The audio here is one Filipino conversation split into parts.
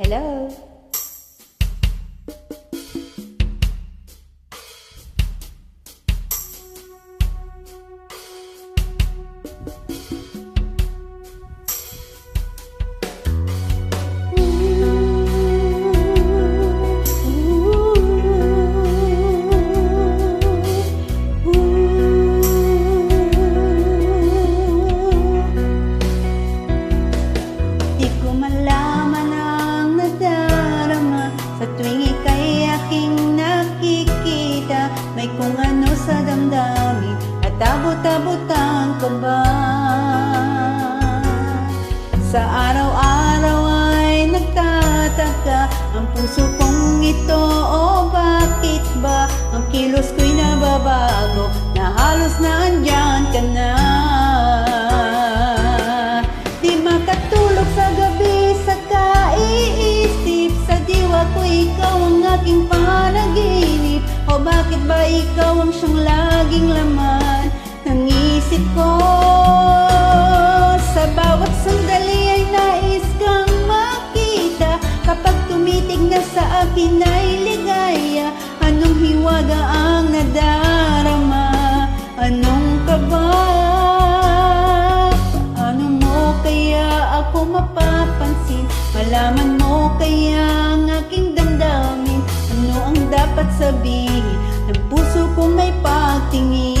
Hello? Di ko malaman ang nadarama sa tuwing ika'y aking nakikita. May kung ano sa damdamin at abot-abot ang kaba. Sa araw-araw ay nagtataka ang puso kong ito, o bakit ba ang kilos ko'y nababago na halos naandyan ka na. Di makatulog sa gabi sa kaiisip, sa diwa ko ikaw ang aking panaginip. O bakit ba ikaw ang siyang laging laman ng isip ko? Sa bawat sandali ay nais kang makita. Kapag tumitig na sa akin ay ligaya. Anong hiwaga ang nadarama? Anong kaba? Paano mo kaya ako mapapansin? Malaman mo kaya ang aking damdamin? Ano ang dapat sabihin ng puso kong may pagtingin?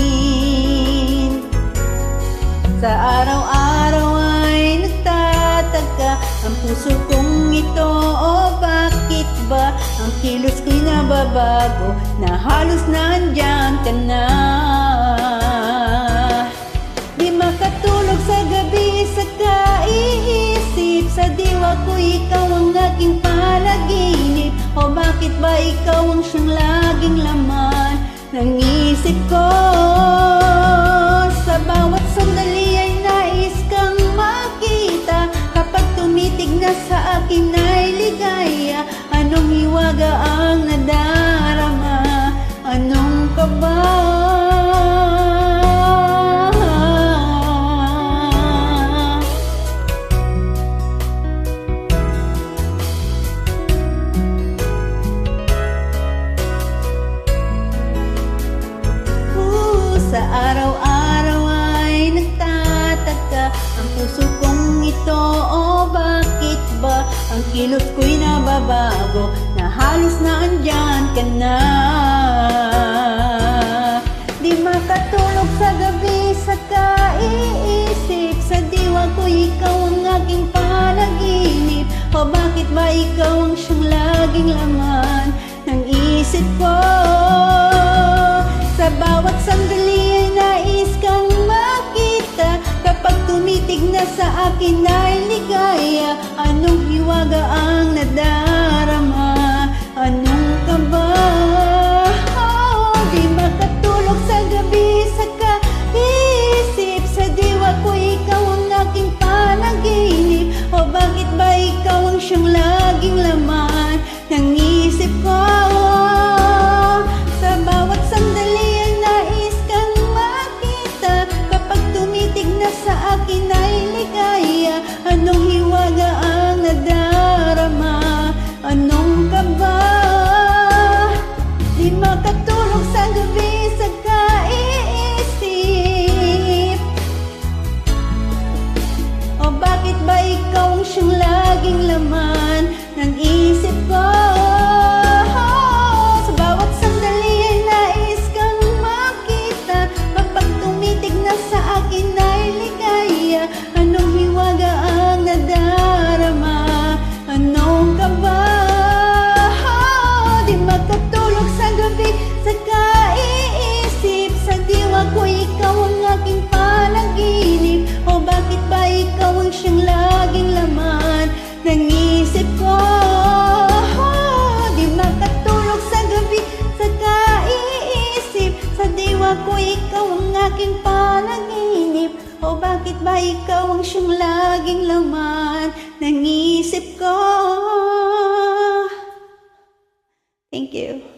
Sa araw-araw ay nagtataka ang puso kong ito, o bakit ba ang kilos ko'y nababago na halos nandyan ka na. Di makatulog sa gabi sa kaiisip, sa diwa ko ikaw ang aking panaginip. O bakit ba ikaw ang siyang laging laman ng isip ko? Sa bawat sandali ay nais kang makita. Kapag tumitig na sa akin ay ligaya. Anong hiwaga ang nadarama? Anong kaba? Sa araw-araw ay nagtataka ang puso kong ito, o bakit ba ang kilos ko'y nababago na halos naandyan ka na. Di makatulog sa gabi sa kaiisip, sa diwa ko ikaw ang aking panaginip. O bakit ba ikaw ang siyang laging laman ng isip ko? Sa bawat sandali ay nais kang makita. Kapag tumitig na sa akin ay ligaya. Anong hiwaga ang nadarama? Anong kaba? Di makatulog sa gabi sa kaisip, sa diwa ko ikaw ang aking panaginip. O bakit ba ikaw ang siyang laging laman ng isip ko? Sa bawat sandali ay nais kang makita. Kapag tumitig na sa akin ay ligaya. Anong hiwaga ang nadarama? Anong kaba? Di makatulog sa gabi sa kaiisip. O bakit ba ikaw ang siyang laging laman ng isip ko? Sa bawat sandali ay nais kang makita. Kapag tumitig na sa akin ay ligaya. Anong hiwaga ang nadarama? Anong kaba? Di makatulog sa gabi sa kaiisip, sa diwa ko ikaw ang aking panaginip. O bakit ba ikaw ang siyang laging laman ng isip ko? Di makatulog sa gabi sa kaiisip, sa diwa ko ikaw ang aking panaginip. O bakit ba ikaw ang siyang laging laman ng isip ko? Thank you.